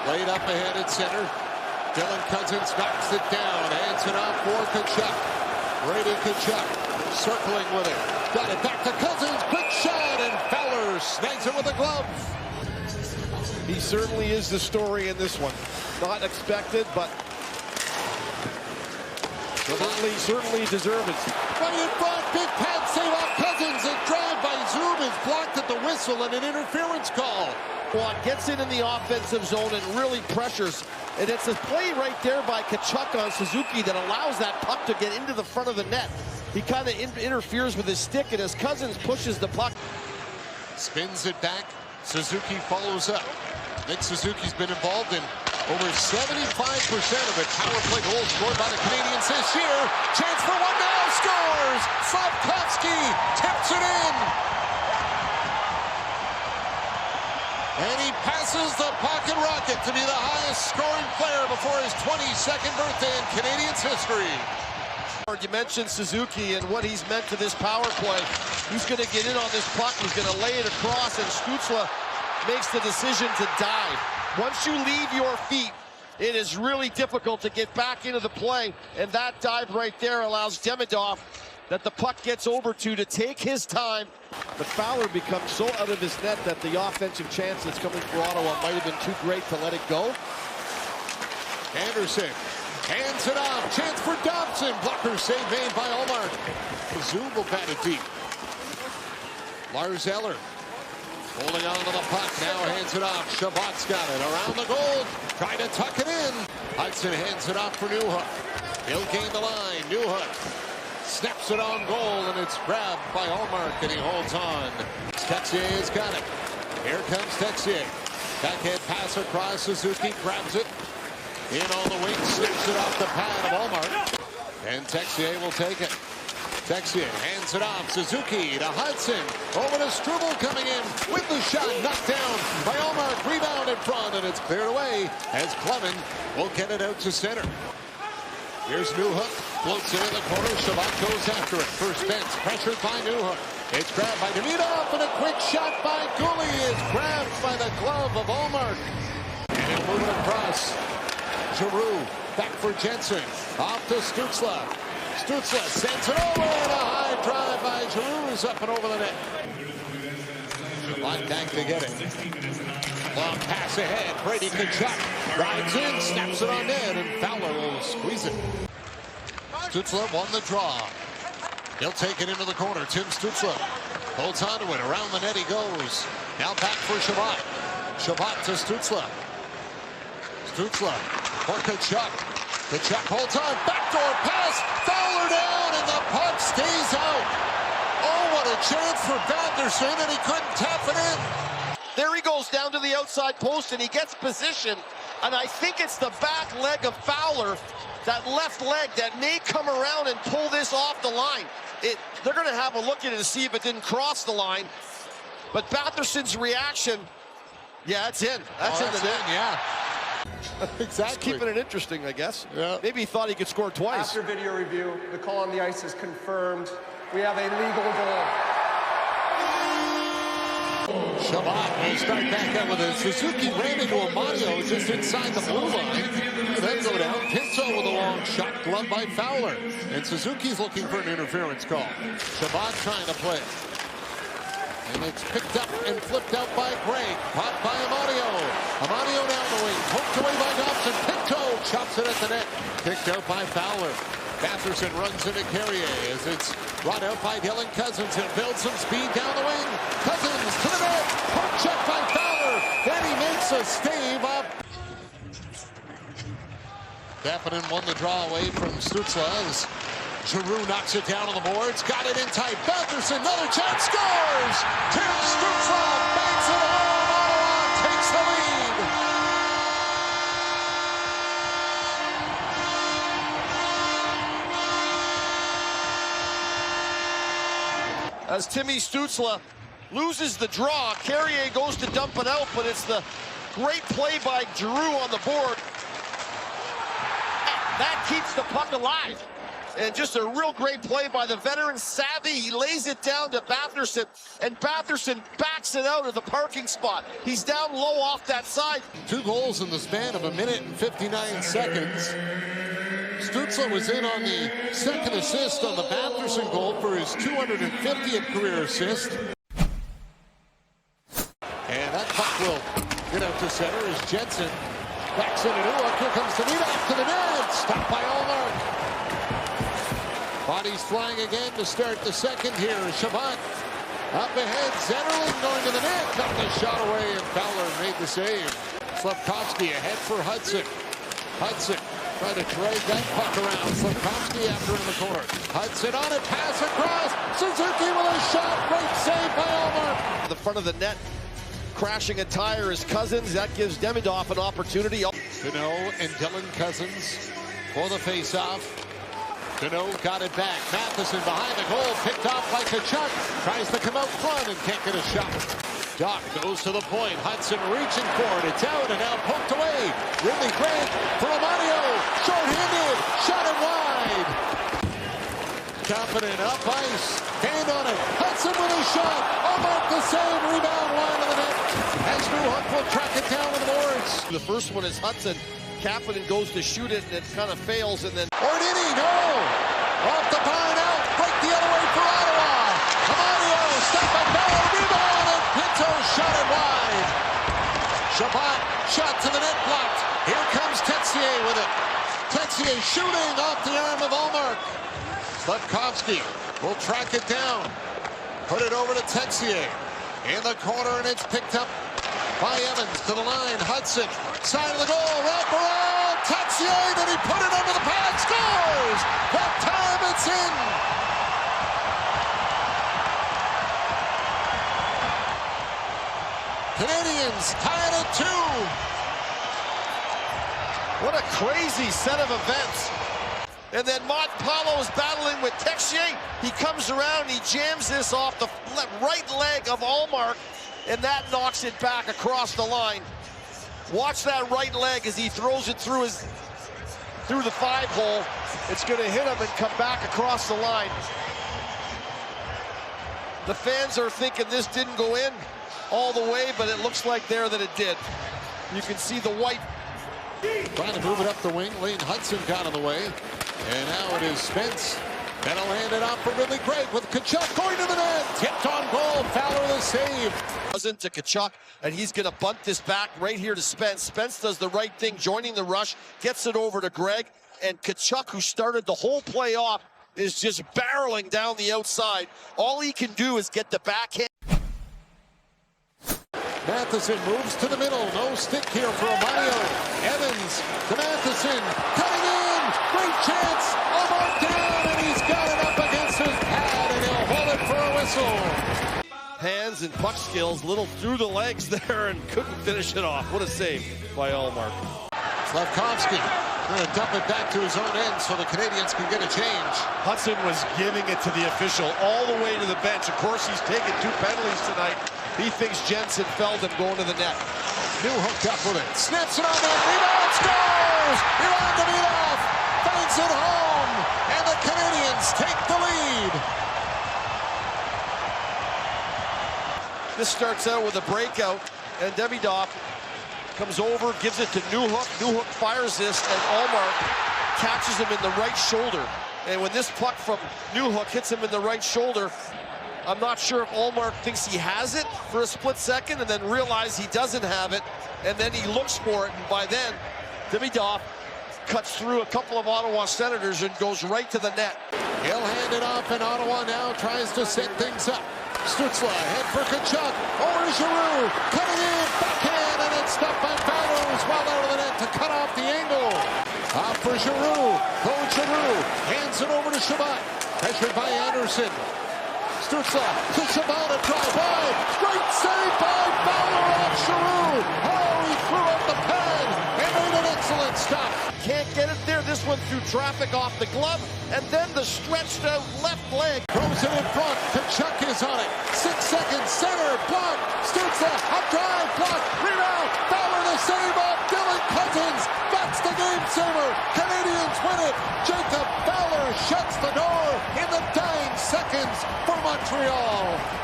Played up ahead at center. Dylan Cousins knocks it down. Hands it off for Tkachuk. Brady Tkachuk circling with it. Got it back to Cousins. Quick shot, and Fowler snags it with a glove. He certainly is the story in this one. Not expected, but certainly deserved it. Right in front, big pad save off Cousins. A drive by Zoom is blocked at the whistle and an interference call. Gets in the offensive zone and really pressures. And it's a play right there by Tkachuk on Suzuki that allows that puck to get into the front of the net. He kind of interferes with his stick, and as Cousins pushes the puck. Spins it back. Suzuki follows up. Nick Suzuki's been involved in over 75% of the power play goals scored by the Canadiens this year. Chance for one now, scores! Slavkovsky tips it in. And he passes the pocket rocket to be the highest scoring player before his 22nd birthday in Canadiens history. You mentioned Suzuki and what he's meant to this power play. He's going to get in on this puck. He's going to lay it across, and Stützle makes the decision to dive. Once you leave your feet, it is really difficult to get back into the play, and that dive right there allows Demidov that the puck gets over to take his time. The Fowler becomes so out of his net that the offensive chance that's coming for Ottawa might have been too great to let it go. Anderson hands it off. Chance for Dobson. Blocker save made by Ullmark. Zoom will bat it deep. Lars Eller holding on to the puck. Now hands it off. Shabbat's got it around the goal. Trying to tuck it in. Hudson hands it off for Newhook. He'll gain the line. Newhook snaps it on goal, and it's grabbed by Ullmark, and he holds on. Texier has got it. Here comes Texier. Backhand pass across. Suzuki grabs it. In on the wing, snaps it off the pad of Ullmark. And Texier will take it. Texier hands it off. Suzuki to Hudson. Over to Struble coming in with the shot. Knocked down by Ullmark. Rebound in front, and it's cleared away as Clement will get it out to center. Here's Newhook. Floats it in the corner. Shabbat goes after it. First bench pressured by Newhook. It's grabbed by Demidov, and a quick shot by Gouli is grabbed by the glove of Ullmark. And he'll move it across. Giroux back for Jensen. Off to Stützle. Stützle sends it over, and a high drive by Giroux is up and over the net. Shabbat back to get it. Long pass ahead. Brady Tkachuk rides in, snaps it on net, and Fowler will squeeze it. Stützle won the draw. He'll take it into the corner. Tim Stützle holds on to it. Around the net he goes. Now back for Shabbat. Shabbat to Stützle. Stützle for Tkachuk. Tkachuk holds on. Backdoor pass. Fowler down, and the puck stays out. Oh, what a chance for Batherson, and he couldn't tap it in. There he goes down to the outside post, and he gets position. And I think it's the back leg of Fowler, that left leg, that may come around and pull this off the line. They're going to have a look at it to see if it didn't cross the line. But Batherson's reaction, yeah, it's in. That's in the net. Yeah. Exactly. Just keeping it interesting, I guess. Yeah. Maybe he thought he could score twice. After video review, the call on the ice is confirmed. We have a legal goal. Shabbat will start back up with it. Suzuki ran into Amadio just inside the blue line. Then go down. Pinto with a long shot, gloved by Fowler. And Suzuki's looking for an interference call. Shabbat trying to play. And it's picked up and flipped out by Gregg. Caught by Amadio. Amadio down the wing. Poked away by Dobson. Pinto chops it at the net. Kicked out by Fowler. Batherson runs into Carrier as it's brought out by Dylan Cousins. He'll build some speed down the wing. Cousins to the net. Poke check by Fowler. Then he makes a stave up. Kapanen won the draw away from Stützle as Giroux knocks it down on the boards. Got it in tight. Batherson, another chance, scores! Tim Stützle makes it home. Ottawa takes the lead. As Timmy Stützle loses the draw, Carrier goes to dump it out, but it's the great play by Giroux on the board. That keeps the puck alive. And just a real great play by the veteran Savvy. He lays it down to Batherson, and Batherson backs it out of the parking spot. He's down low off that side. 2 goals in the span of 1 minute and 59 seconds. Stutzla was in on the second assist on the Batherson goal for his 250th career assist. And that puck will get out to center as Jensen backs into Newhook. Here comes the lead off to the net. Stopped by Allmark. Bodies flying again to start the second here. Shabbat up ahead. Zetterlund going to the net. Got the shot away, and Fowler made the save. Slavkovsky ahead for Hudson. Hudson trying to drag that puck around. Slavkovsky after in the corner. Hudson on it. Pass across. Suzuki with a shot. Great save by Allmark. The front of the net. Crashing a tire is Cousins. That gives Demidov an opportunity. Cano and Dylan Cousins for the face-off. Cano got it back. Matheson behind the goal, picked off by Tkachuk. Tries to come out front and can't get a shot. Doc goes to the point. Hudson reaching for it. It's out and now poked away. Really great for Amadio. Short-handed. Shot it wide. Confident up ice. Hand on it. Hudson with a shot. Allmark the save. Rebound line of the net. As Newhook will track it down with the boards. The first one is Hudson. Kapanen goes to shoot it, and it kind of fails, and then... Ordini, no! Off the line out, break the other way for Ottawa! Amadio, step and ball, rebound, and Pinto shot it wide! Shabbat, shot to the net blocked. Here comes Texier with it. Texier shooting off the arm of Allmark. Slavkovsky will track it down. Put it over to Texier. In the corner, and it's picked up by Evans to the line. Hudson, side of the goal, wrap around, Texier, then he put it under the pad, scores! That time it's in! Canadiens tied at 2. What a crazy set of events. And then Montpalo is battling with Texier. He comes around and he jams this off the right leg of Allmark, and that knocks it back across the line. Watch that right leg as he throws it through the 5-hole. It's going to hit him and come back across the line. The fans are thinking this didn't go in all the way, but it looks like there that it did. You can see the white. Trying to move it up the wing. Lane Hudson got in the way. And now it is Spence. That'll hand it off for Ridley Craig with Tkachuk going to the net. Tipped on goal. Fowler the save. Cousin to Tkachuk, and he's going to bunt this back right here to Spence. Spence does the right thing, joining the rush, gets it over to Greg, and Tkachuk, who started the whole play off, is just barreling down the outside. All he can do is get the backhand. Matheson moves to the middle. No stick here for Amadio. Evans to Matheson. Cutting in. Great chance. Allmark down, and he's got it up against his pad, and he'll hold it for a whistle. Hands and puck skills, little through the legs there, and couldn't finish it off. What a save by Allmark. Slavkovsky going to dump it back to his own end so the Canadiens can get a change. Hudson was giving it to the official all the way to the bench. Of course, he's taken 2 penalties tonight. He thinks Jensen felled him going to the net. Newhook up with it. Snaps it on that. Rebound, scores! Ivan Demidov finds it home, and the Canadiens take the lead. This starts out with a breakout, and Demidov comes over, gives it to Newhook. Newhook fires this, and Allmark catches him in the right shoulder. And when this puck from Newhook hits him in the right shoulder, I'm not sure if Allmark thinks he has it for a split second and then realizes he doesn't have it, and then he looks for it, and by then, Demidov cuts through a couple of Ottawa Senators and goes right to the net. He'll hand it off, and Ottawa now tries to set things up. Stutzla ahead for Tkachuk, over to Giroux, cutting in, backhand, and it's stopped by Fowler, who's well out of the net to cut off the angle. Off for Giroux, Claude Giroux, hands it over to Shabbat, pressured by Anderson. Stutzla to Shabbat, a drive wide, great save by Fowler off Giroux. Oh, he threw up the pad and made an excellent stop. Can't get it there. This one through traffic off the glove, and then the stretched out left leg. Throws it in front. Tkachuk is on it. 6 seconds. Center. Block. Stutzla. Up drive. Block. Rebound. Fowler the save off Dylan Cousins. That's the game saver. Canadiens win it. Jacob Fowler shuts the door in the dying seconds for Montreal.